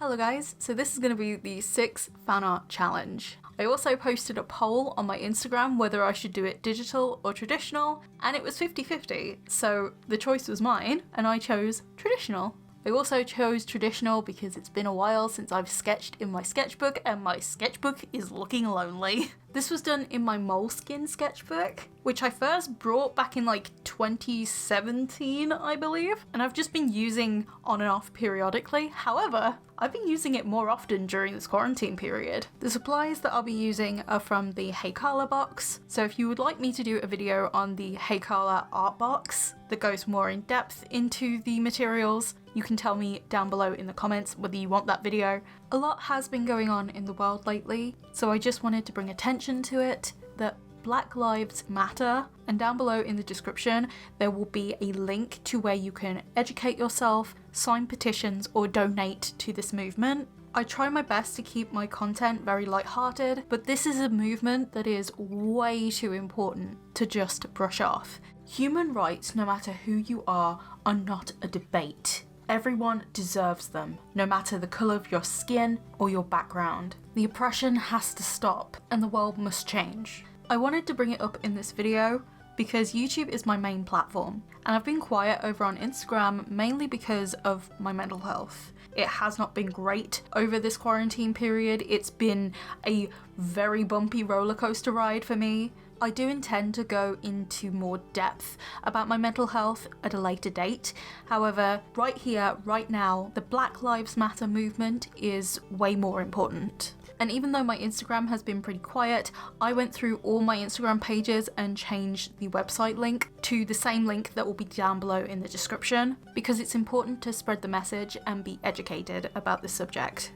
Hello guys, so this is going to be the 6 fan art challenge. I also posted a poll on my Instagram whether I should do it digital or traditional, and it was 50-50, so the choice was mine, and I chose traditional. I also chose traditional because it's been a while since I've sketched in my sketchbook, and my sketchbook is looking lonely. This was done in my Moleskine sketchbook, which I first brought back in like 2017, I believe, and I've just been using on and off periodically. However, I've been using it more often during this quarantine period. The supplies that I'll be using are from the Heykala box, so if you would like me to do a video on the Heykala art box that goes more in depth into the materials, you can tell me down below in the comments whether you want that video. A lot has been going on in the world lately, so I just wanted to bring attention to it, that Black Lives Matter, and down below in the description there will be a link to where you can educate yourself, sign petitions, or donate to this movement. I try my best to keep my content very lighthearted, but this is a movement that is way too important to just brush off. Human rights, no matter who you are not a debate. Everyone deserves them, no matter the colour of your skin or your background. The oppression has to stop, and the world must change. I wanted to bring it up in this video because YouTube is my main platform, and I've been quiet over on Instagram mainly because of my mental health. It has not been great over this quarantine period. It's been a very bumpy roller coaster ride for me. I do intend to go into more depth about my mental health at a later date. However, right here, right now, the Black Lives Matter movement is way more important. And even though my Instagram has been pretty quiet, I went through all my Instagram pages and changed the website link to the same link that will be down below in the description, because it's important to spread the message and be educated about this subject.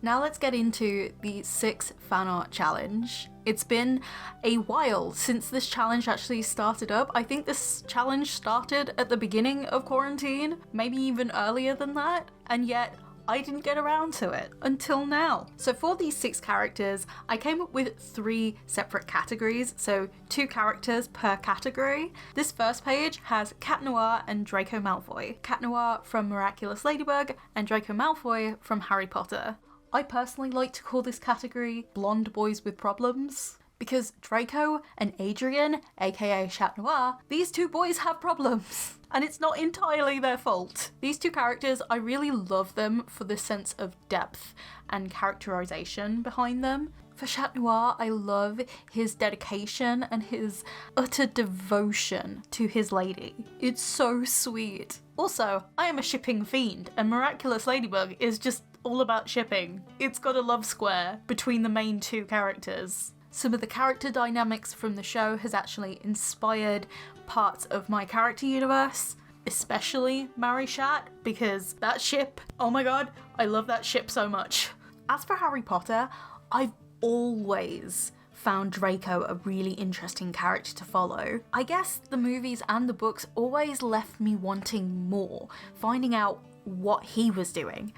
Now let's get into the 6 fan art challenge. It's been a while since this challenge actually started up. I think this challenge started at the beginning of quarantine, maybe even earlier than that, and yet I didn't get around to it until now. So for these 6 characters, I came up with 3 separate categories, so 2 characters per category. This first page has Cat Noir and Draco Malfoy. Cat Noir from Miraculous Ladybug and Draco Malfoy from Harry Potter. I personally like to call this category Blonde Boys with Problems, because Draco and Adrian, aka Chat Noir, these 2 boys have problems, and it's not entirely their fault. These 2 characters, I really love them for the sense of depth and characterization behind them. For Chat Noir, I love his dedication and his utter devotion to his lady. It's so sweet. Also, I am a shipping fiend, and Miraculous Ladybug is just all about shipping. It's got a love square between the main 2 characters. Some of the character dynamics from the show has actually inspired parts of my character universe, especially Marishat, because that ship, oh my god, I love that ship so much. As for Harry Potter, I've always found Draco a really interesting character to follow. I guess the movies and the books always left me wanting more, finding out what he was doing.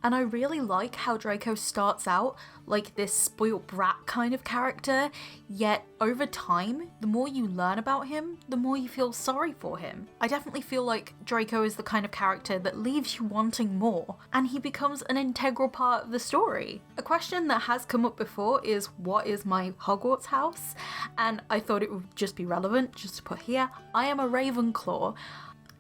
And I really like how Draco starts out like this spoiled brat kind of character, yet over time, the more you learn about him, the more you feel sorry for him. I definitely feel like Draco is the kind of character that leaves you wanting more, and he becomes an integral part of the story. A question that has come up before is, what is my Hogwarts house? And I thought it would just be relevant just to put here, I am a Ravenclaw.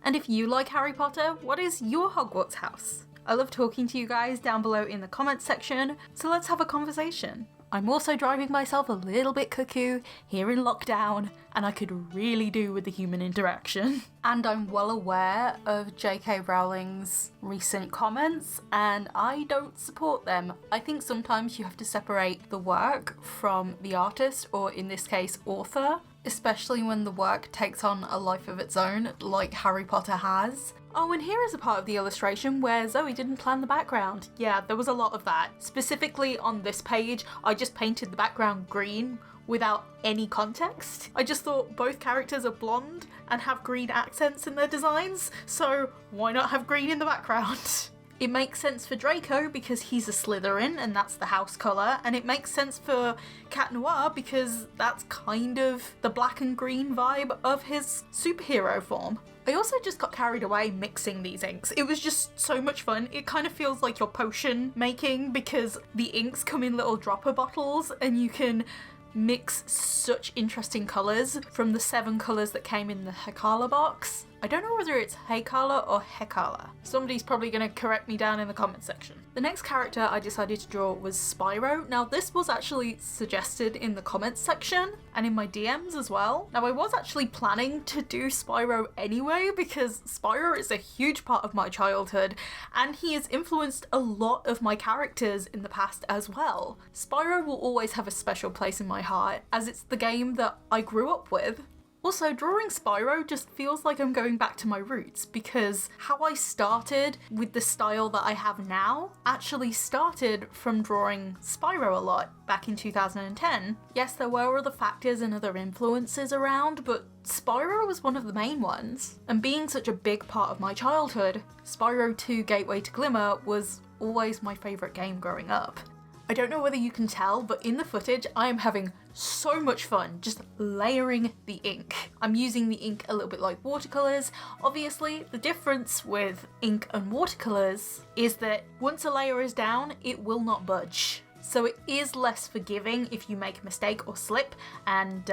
And if you like Harry Potter, what is your Hogwarts house? I love talking to you guys down below in the comments section, so let's have a conversation. I'm also driving myself a little bit cuckoo here in lockdown, and I could really do with the human interaction. And I'm well aware of J.K. Rowling's recent comments, and I don't support them. I think sometimes you have to separate the work from the artist, or in this case, author, especially when the work takes on a life of its own, like Harry Potter has. Oh, and here is a part of the illustration where Zoe didn't plan the background. Yeah, there was a lot of that. Specifically on this page, I just painted the background green without any context. I just thought both characters are blonde and have green accents in their designs, so why not have green in the background? It makes sense for Draco because he's a Slytherin and that's the house colour, and it makes sense for Cat Noir because that's kind of the black and green vibe of his superhero form. I also just got carried away mixing these inks. It was just so much fun. It kind of feels like you're potion making because the inks come in little dropper bottles and you can mix such interesting colours from the 7 colours that came in the Hekala box. I don't know whether it's Hekala or Hekala. Somebody's probably going to correct me down in the comment section. The next character I decided to draw was Spyro. Now this was actually suggested in the comments section and in my DMs as well. Now I was actually planning to do Spyro anyway because Spyro is a huge part of my childhood and he has influenced a lot of my characters in the past as well. Spyro will always have a special place in my heart as it's the game that I grew up with. Also, drawing Spyro just feels like I'm going back to my roots because how I started with the style that I have now actually started from drawing Spyro a lot back in 2010. Yes, there were other factors and other influences around, but Spyro was one of the main ones. And being such a big part of my childhood, Spyro 2 Gateway to Glimmer was always my favourite game growing up. I don't know whether you can tell, but in the footage I am having so much fun just layering the ink. I'm using the ink a little bit like watercolours. Obviously, the difference with ink and watercolours is that once a layer is down, it will not budge. So it is less forgiving if you make a mistake or slip, and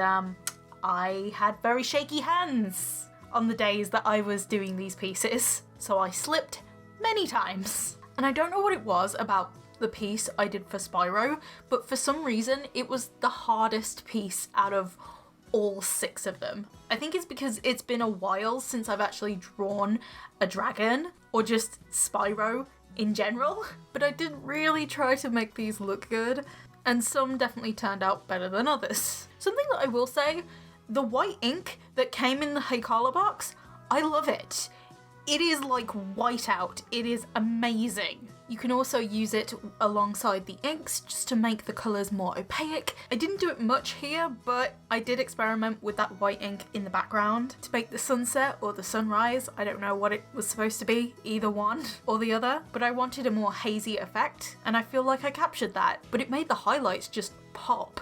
I had very shaky hands on the days that I was doing these pieces, so I slipped many times. And I don't know what it was about the piece I did for Spyro, but for some reason it was the hardest piece out of all 6 of them. I think it's because it's been a while since I've actually drawn a dragon or just Spyro in general, but I did really try to make these look good and some definitely turned out better than others. Something that I will say, the white ink that came in the Hekala box, I love it. It is like whiteout. It is amazing. You can also use it alongside the inks just to make the colours more opaque. I didn't do it much here, but I did experiment with that white ink in the background to make the sunset or the sunrise. I don't know what it was supposed to be, either one or the other, but I wanted a more hazy effect and I feel like I captured that, but it made the highlights just pop.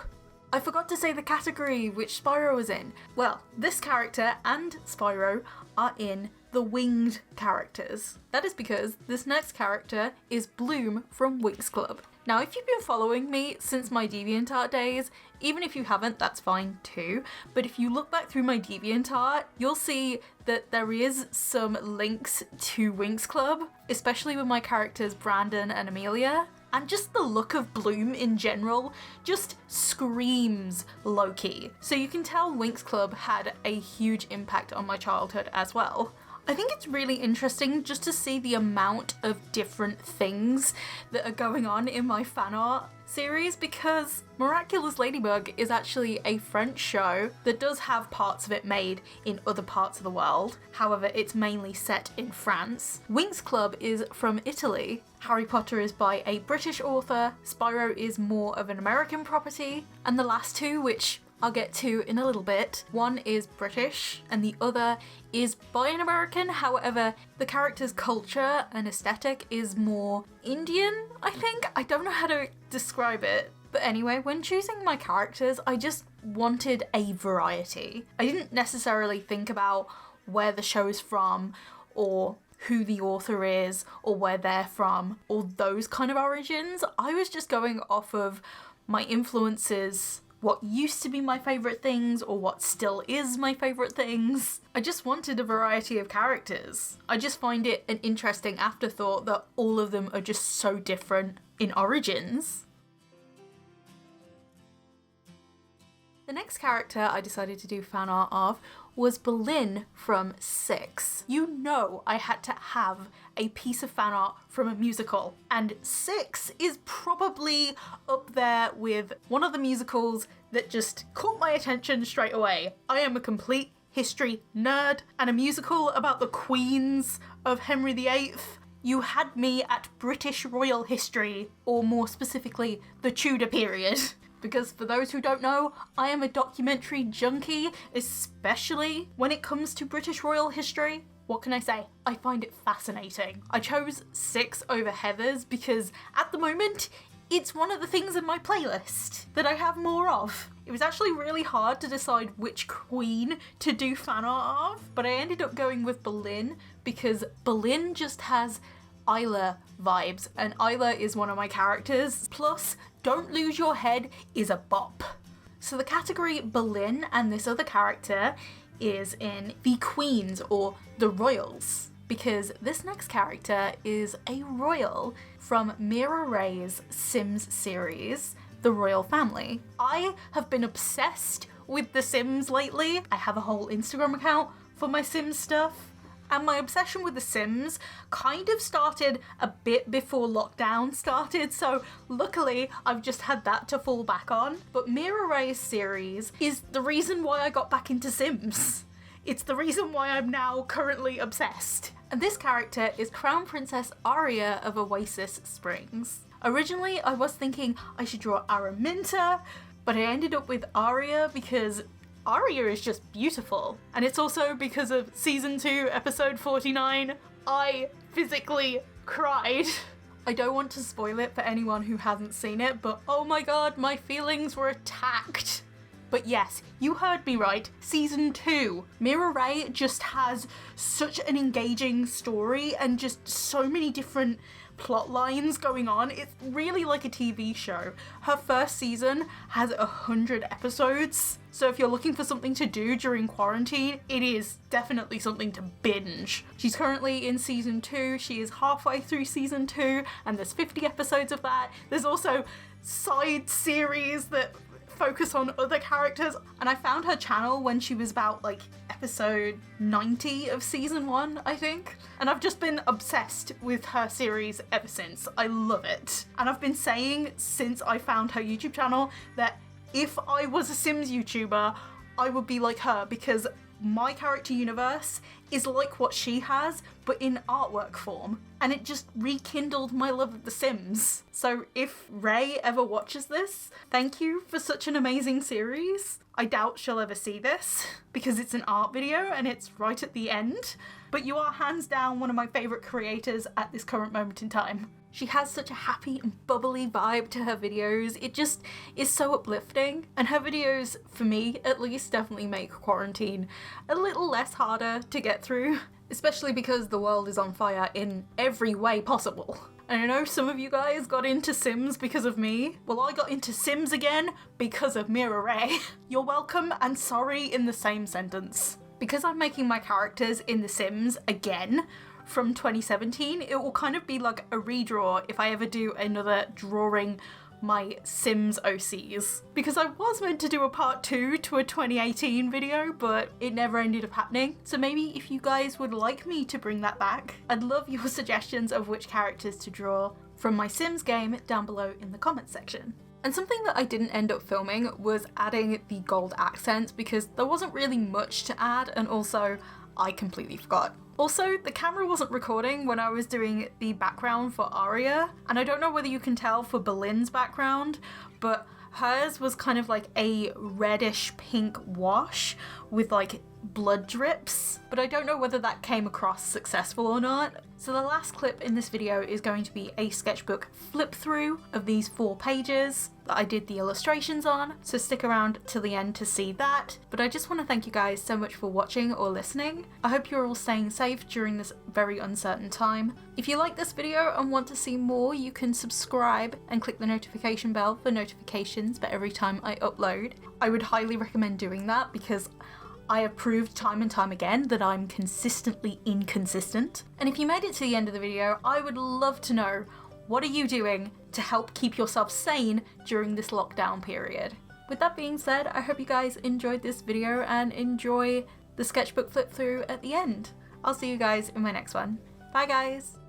I forgot to say the category which Spyro was in. Well, this character and Spyro are in the winged characters. That is because this next character is Bloom from Winx Club. Now, if you've been following me since my DeviantArt days, even if you haven't, that's fine too, but if you look back through my DeviantArt, you'll see that there is some links to Winx Club, especially with my characters Brandon and Amelia. And just the look of Bloom in general just screams Loki. So you can tell Winx Club had a huge impact on my childhood as well. I think it's really interesting just to see the amount of different things that are going on in my fan art series because Miraculous Ladybug is actually a French show that does have parts of it made in other parts of the world. However, it's mainly set in France. Winx Club is from Italy. Harry Potter is by a British author. Spyro is more of an American property. And the last 2, which I'll get to in a little bit, one is British and the other is by an American. However, the character's culture and aesthetic is more Indian, I think. I don't know how to describe it. But anyway, when choosing my characters, I just wanted a variety. I didn't necessarily think about where the show is from or who the author is or where they're from or those kind of origins. I was just going off of my influences, what used to be my favourite things or what still is my favourite things. I just wanted a variety of characters. I just find it an interesting afterthought that all of them are just so different in origins. The next character I decided to do fan art of was Belen from 6. You know I had to have a piece of fan art from a musical, and 6 is probably up there with one of the musicals that just caught my attention straight away. I am a complete history nerd, and a musical about the queens of Henry VIII. You had me at British royal history, or more specifically, the Tudor period. Because for those who don't know, I am a documentary junkie, especially when it comes to British royal history. What can I say? I find it fascinating. I chose 6 over Heather's because at the moment, it's one of the things in my playlist that I have more of. It was actually really hard to decide which queen to do fan art of, but I ended up going with Boelyn because Boelyn just has Isla vibes, and Isla is one of my characters. Plus, Don't Lose Your Head is a bop. So the category Boelyn and this other character is in the Queens or the Royals, because this next character is a royal from Mira Ray's Sims series, The Royal Family. I have been obsessed with The Sims lately. I have a whole Instagram account for my Sims stuff. And my obsession with The Sims kind of started a bit before lockdown started, so luckily I've just had that to fall back on. But Mira Ray's series is the reason why I got back into Sims. It's the reason why I'm now currently obsessed. And this character is Crown Princess Aria of Oasis Springs. Originally I was thinking I should draw Araminta, but I ended up with Aria because Aria is just beautiful. And it's also because of season 2, episode 49, I physically cried. I don't want to spoil it for anyone who hasn't seen it, but oh my god, my feelings were attacked. But yes, you heard me right, season 2. Mira Ray just has such an engaging story and just so many different plot lines going on. It's really like a TV show. Her first season has 100 episodes. So if you're looking for something to do during quarantine, it is definitely something to binge. She's currently in season 2. She is halfway through season 2 and there's 50 episodes of that. There's also side series that focus on other characters, and I found her channel when she was about like episode 90 of season 1, I think, and I've just been obsessed with her series ever since. I love it, and I've been saying since I found her YouTube channel that if I was a Sims YouTuber, I would be like her, because my character universe is like what she has, but in artwork form, and it just rekindled my love of The Sims. So if Ray ever watches this, thank you for such an amazing series. I doubt she'll ever see this, because it's an art video and it's right at the end, but you are hands down one of my favourite creators at this current moment in time. She has such a happy and bubbly vibe to her videos. It just is so uplifting. And her videos, for me at least, definitely make quarantine a little less harder to get through, especially because the world is on fire in every way possible. And I know some of you guys got into Sims because of me. Well, I got into Sims again because of Mira Ray. You're welcome and sorry in the same sentence. Because I'm making my characters in The Sims again, from 2017, it will kind of be like a redraw if I ever do another drawing my Sims OCs. Because I was meant to do a part 2 to a 2018 video, but it never ended up happening. So maybe if you guys would like me to bring that back, I'd love your suggestions of which characters to draw from my Sims game down below in the comments section. And something that I didn't end up filming was adding the gold accents, because there wasn't really much to add, and also I completely forgot. Also, the camera wasn't recording when I was doing the background for Aria, and I don't know whether you can tell for Boelyn's background, but hers was kind of like a reddish pink wash with like blood drips, but I don't know whether that came across successful or not. So the last clip in this video is going to be a sketchbook flip through of these 4 pages that I did the illustrations on, so stick around till the end to see that. But I just want to thank you guys so much for watching or listening. I hope you're all staying safe during this very uncertain time. If you like this video and want to see more, you can subscribe and click the notification bell for notifications for every time I upload. I would highly recommend doing that because I have proved time and time again that I'm consistently inconsistent. And if you made it to the end of the video, I would love to know, what are you doing to help keep yourself sane during this lockdown period? With that being said, I hope you guys enjoyed this video and enjoy the sketchbook flip through at the end. I'll see you guys in my next one. Bye guys!